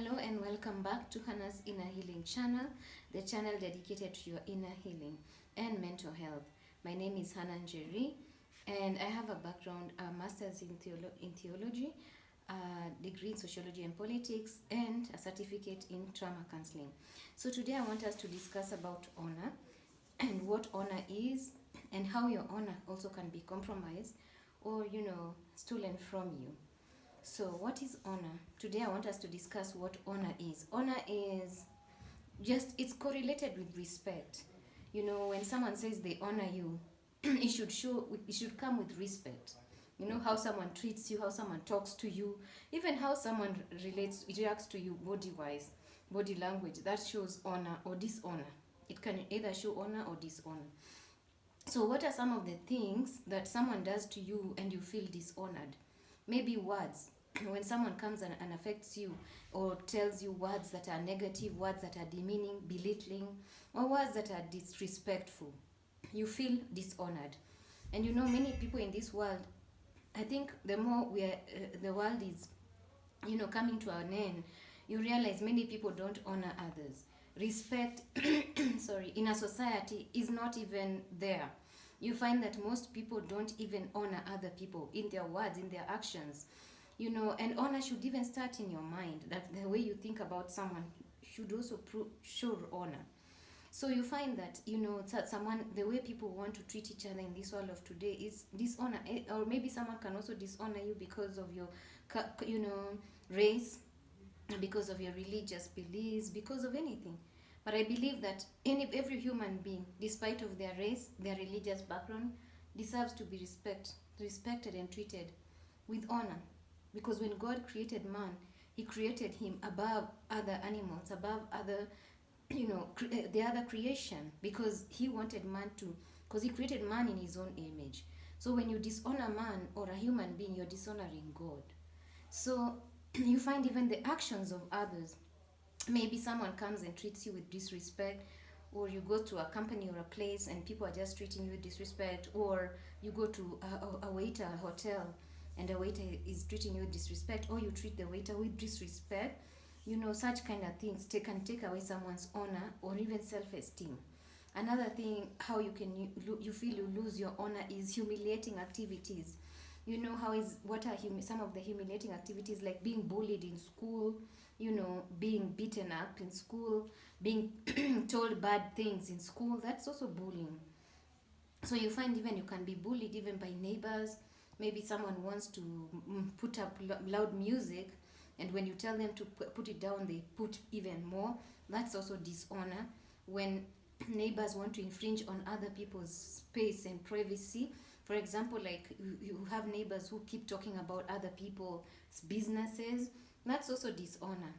Hello and welcome back to Hannah's Inner Healing channel, the channel dedicated to your inner healing and mental health. My name is Hannah Njeri, and I have a background, a master's in theology, a degree in sociology and politics, and a certificate in trauma counseling. So today I want us to discuss about honor and what honor is and how your honor also can be compromised or, stolen from you. So, what is honor? Today, I want us to discuss what honor is. Honor is it's correlated with respect. When someone says they honor you, it should come with respect. How someone treats you, how someone talks to you, even how someone reacts to you body wise, body language, that shows honor or dishonor. It can either show honor or dishonor. So, what are some of the things that someone does to you and you feel dishonored? Maybe words. When someone comes and affects you or tells you words that are negative, words that are demeaning, belittling, or words that are disrespectful, you feel dishonored. And many people in this world, I think the more the world is, coming to an end, you realize many people don't honor others. Respect, in a society is not even there. You find that most people don't even honor other people in their words, in their actions. And honor should even start in your mind, that the way you think about someone should also show honor. So you find that, someone, the way people want to treat each other in this world of today is dishonor. Or maybe someone can also dishonor you because of your, race, because of your religious beliefs, because of anything. But I believe that every human being, despite of their race, their religious background, deserves to be respected and treated with honor. Because when God created man, he created him above other animals, above other, the other creation, because he wanted man to, because he created man in his own image. So when you dishonor man or a human being, you're dishonoring God. So you find even the actions of others. Maybe someone comes and treats you with disrespect, or you go to a company or a place and people are just treating you with disrespect, or you go to a waiter, a hotel, and the waiter is treating you with disrespect, or you treat the waiter with disrespect. Such kind of things can take away someone's honor or even self-esteem. Another thing, how you feel you lose your honor is humiliating activities. What are some of the humiliating activities, like being bullied in school, being beaten up in school, being told bad things in school. That's also bullying. So you find even you can be bullied even by neighbors. Maybe someone wants to put up loud music, and when you tell them to put it down, they put even more. That's also dishonor. When neighbors want to infringe on other people's space and privacy, for example, like you have neighbors who keep talking about other people's businesses, that's also dishonor.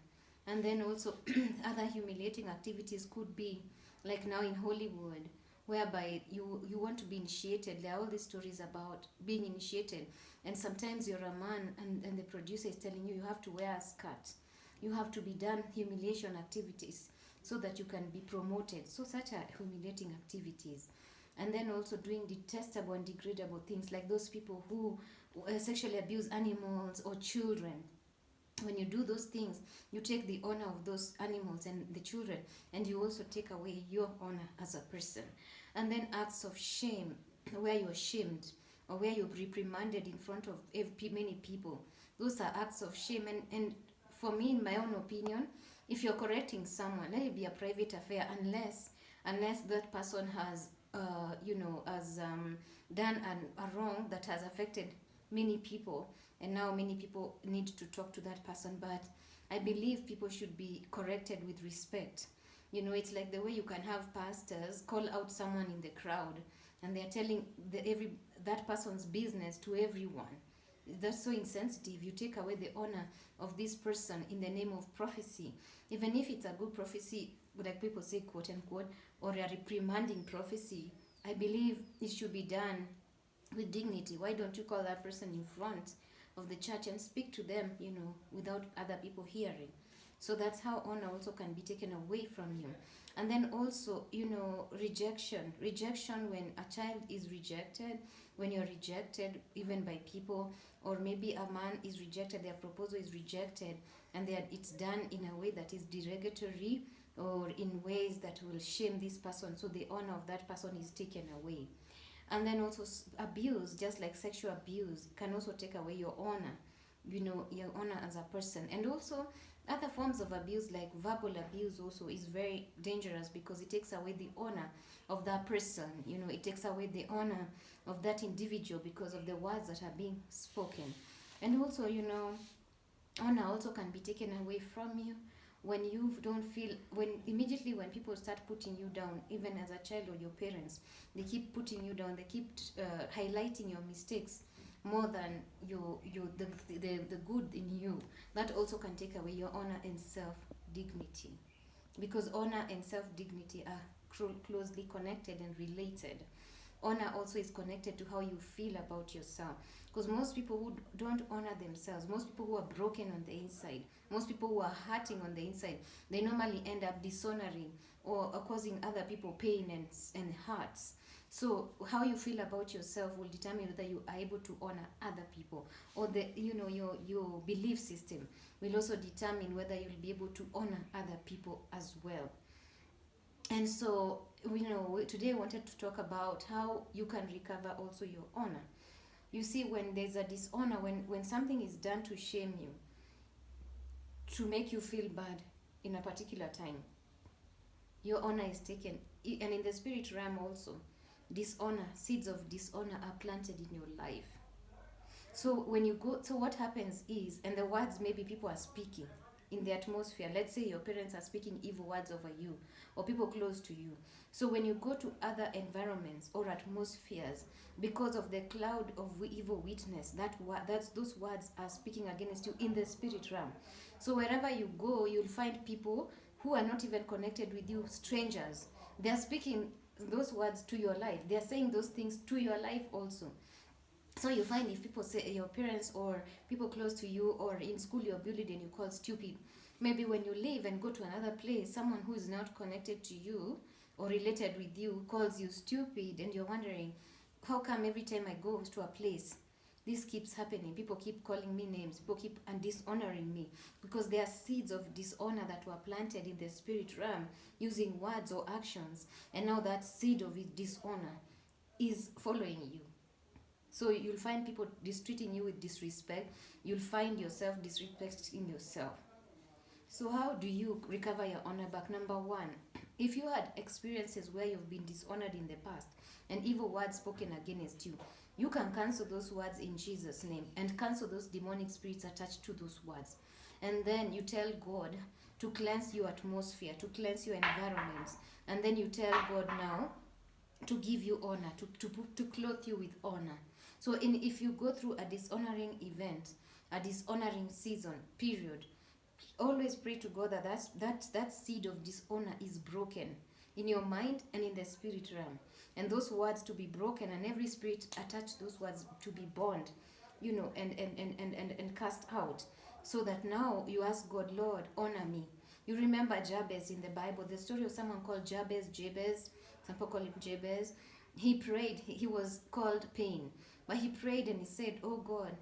And then also other humiliating activities could be like now in Hollywood, whereby you want to be initiated. There are all these stories about being initiated, and sometimes you're a man and the producer is telling you have to wear a skirt, you have to be done humiliation activities so that you can be promoted. So such are humiliating activities. And then also doing detestable and degradable things, like those people who sexually abuse animals or children. When you do those things, you take the honor of those animals and the children, and you also take away your honor as a person. And then acts of shame, where you're shamed or where you're reprimanded in front of many people. Those are acts of shame. And for me, in my own opinion, if you're correcting someone, let it be a private affair, unless that person has done a wrong that has affected many people, and now many people need to talk to that person. But I believe people should be corrected with respect. It's like the way you can have pastors call out someone in the crowd, and they're telling that person's business to everyone. That's so insensitive. You take away the honor of this person in the name of prophecy, even if it's a good prophecy, like people say, quote unquote, or a reprimanding prophecy. I believe it should be done with dignity. Why don't you call that person in front of the church and speak to them, without other people hearing? So that's how honor also can be taken away from you. And then also, rejection when a child is rejected, when you're rejected even by people, or maybe a man is rejected, their proposal is rejected, and it's done in a way that is derogatory, or in ways that will shame this person, so the honor of that person is taken away. And then also abuse, just like sexual abuse, can also take away your honor, your honor as a person. And also other forms of abuse, like verbal abuse, also is very dangerous, because it takes away the honor of that person. It takes away the honor of that individual because of the words that are being spoken. And also, honor also can be taken away from you when you don't feel, when immediately when people start putting you down, even as a child, or your parents, they keep putting you down, they keep highlighting your mistakes more than the good in you. That also can take away your honor and self dignity, because honor and self dignity are closely connected and related. Honor also is connected to how you feel about yourself, because most people who don't honor themselves, most people who are broken on the inside, most people who are hurting on the inside, they normally end up dishonoring or causing other people pain and hurts. So how you feel about yourself will determine whether you are able to honor other people, or your belief system will also determine whether you'll be able to honor other people as well. And so, today I wanted to talk about how you can recover also your honor. You see, when there's a dishonor, when something is done to shame you, to make you feel bad in a particular time, your honor is taken. And in the spirit realm also, seeds of dishonor are planted in your life. So what happens is, and the words maybe people are speaking in the atmosphere, let's say your parents are speaking evil words over you, or people close to you. So when you go to other environments or atmospheres, because of the cloud of evil witness, those words are speaking against you in the spirit realm. So wherever you go, you'll find people who are not even connected with you, strangers. They're speaking those words to your life. They're saying those things to your life also. So you find, if people say, your parents or people close to you, or in school you're bullied and you call stupid, maybe when you leave and go to another place, someone who is not connected to you or related with you calls you stupid, and you're wondering, how come every time I go to a place this keeps happening? People keep calling me names, people keep dishonoring me, because there are seeds of dishonor that were planted in the spirit realm using words or actions, and now that seed of dishonor is following you. So you'll find people treating you with disrespect. You'll find yourself disrespecting yourself. So how do you recover your honor back? Number one, if you had experiences where you've been dishonored in the past and evil words spoken against you, you can cancel those words in Jesus' name, and cancel those demonic spirits attached to those words. And then you tell God to cleanse your atmosphere, to cleanse your environment. And then you tell God now to give you honor, to clothe you with honor. So if you go through a dishonoring event, a dishonoring season, period, always pray to God that seed of dishonor is broken in your mind and in the spirit realm. And those words to be broken, and every spirit attached those words to be bound, and cast out. So that now you ask God, Lord, honor me. You remember Jabez in the Bible, the story of someone called Jabez, some people call him Jabez. He prayed, he was called pain. But he prayed and he said, oh God,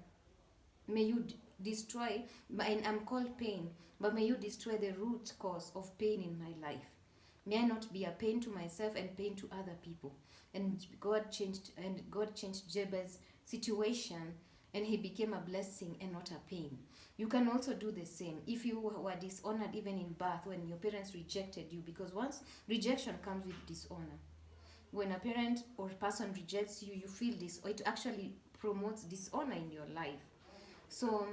may you destroy, I'm called pain, but may you destroy the root cause of pain in my life. May I not be a pain to myself and pain to other people. And God changed Jabez's situation, and he became a blessing and not a pain. You can also do the same. If you were dishonored even in birth, when your parents rejected you, because once rejection comes with dishonor. When a parent or a person rejects you, you feel this, or it actually promotes dishonor in your life. So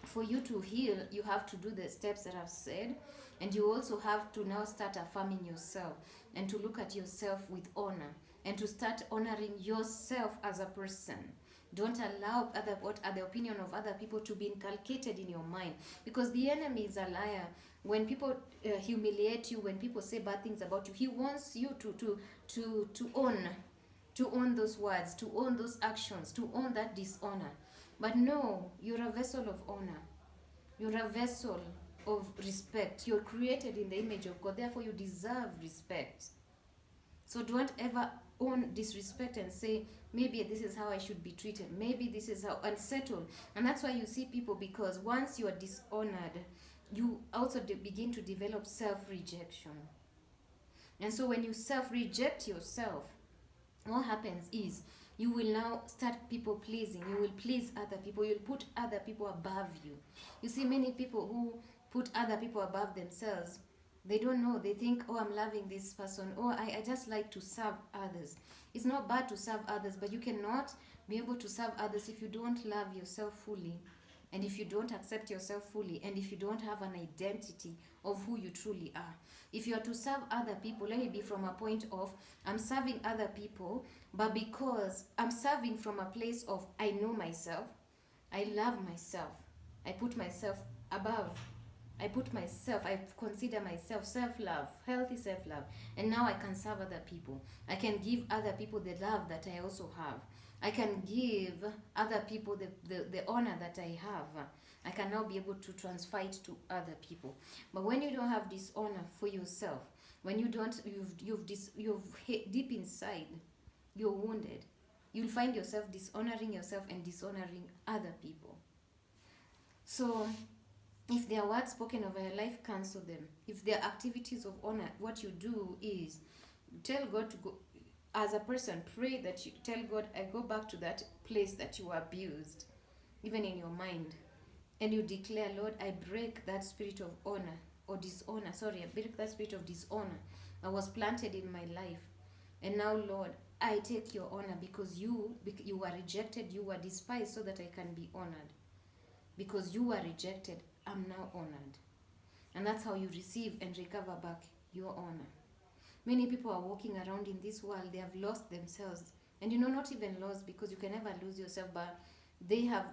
for you to heal, you have to do the steps that I've said, and you also have to now start affirming yourself, and to look at yourself with honor, and to start honoring yourself as a person. Don't allow the opinion of other people to be inculcated in your mind, because the enemy is a liar. When people humiliate you, when people say bad things about you, he wants you to own those words, to own those actions, to own that dishonor. But no, you're a vessel of honor. You're a vessel of respect. You're created in the image of God, therefore you deserve respect. So don't ever own disrespect and say, maybe this is how I should be treated, maybe this is how, and settle. And that's why you see people, because once you are dishonored, you also begin to develop self-rejection. And so when you self-reject yourself, what happens is you will now start people pleasing. You will please other people. You'll put other people above you. You see, many people who put other people above themselves, they don't know. They think, oh, I'm loving this person. Oh, I just like to serve others. It's not bad to serve others, but you cannot be able to serve others if you don't love yourself fully, and if you don't accept yourself fully, and if you don't have an identity of who you truly are. If you are to serve other people, let it be from a point of, I'm serving other people, but because I'm serving from a place of, I know myself, I love myself, I put myself above, I consider myself self-love, healthy self-love, and now I can serve other people. I can give other people the love that I also have. I can give other people the honor that I have. I can now be able to transfer it to other people. But when you don't have this honor for yourself, when you don't, you've deep inside, you're wounded. You'll find yourself dishonoring yourself and dishonoring other people. So if there are words spoken over your life, cancel them. If there are activities of honor, what you do is tell God to go. As a person, pray that you tell God, I go back to that place that you were abused, even in your mind. And you declare, Lord, I break that spirit of honor or dishonor. Sorry, I break that spirit of dishonor that was planted in my life. And now, Lord, I take your honor because you were rejected, you were despised, so that I can be honored. Because you were rejected, I'm now honored. And that's how you receive and recover back your honor. Many people are walking around in this world, they have lost themselves. And not even lost, because you can never lose yourself, but they have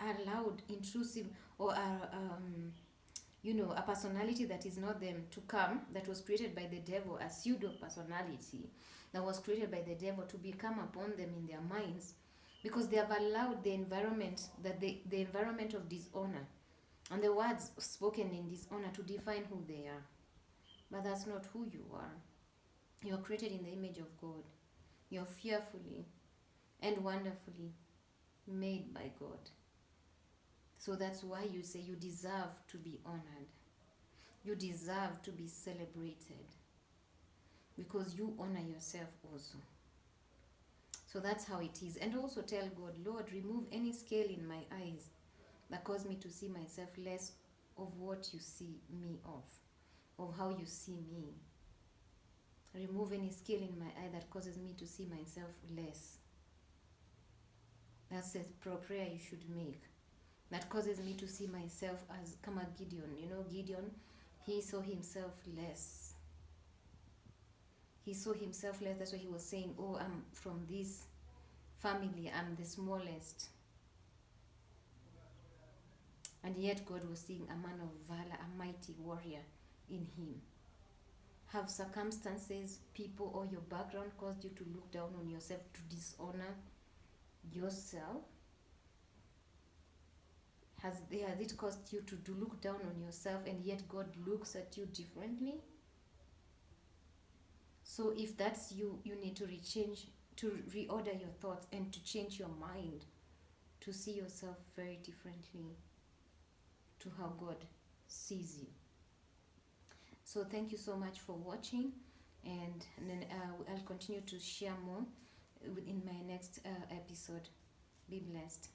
allowed intrusive or a personality that is not them to come, that was created by the devil, a pseudo personality that was created by the devil to become upon them in their minds, because they have allowed the environment, the environment of dishonor and the words spoken in dishonor to define who they are. But that's not who you are. You are created in the image of God. You are fearfully and wonderfully made by God. So that's why you say you deserve to be honored. You deserve to be celebrated, because you honor yourself also. So that's how it is. And also tell God, Lord, remove any scale in my eyes that cause me to see myself less of what you see me of how you see me. Remove any scale in my eye that causes me to see myself less. That's a prayer you should make. That causes me to see myself as Kama Gideon. Gideon, he saw himself less. He saw himself less. That's why he was saying, oh, I'm from this family, I'm the smallest. And yet God was seeing a man of valor, a mighty warrior in him. Have circumstances, people, or your background caused you to look down on yourself, to dishonor yourself? Has it caused you to look down on yourself, and yet God looks at you differently? So if that's you, you need to reorder your thoughts and to change your mind to see yourself very differently to how God sees you. So thank you so much for watching, and then I'll continue to share more in my next episode. Be blessed.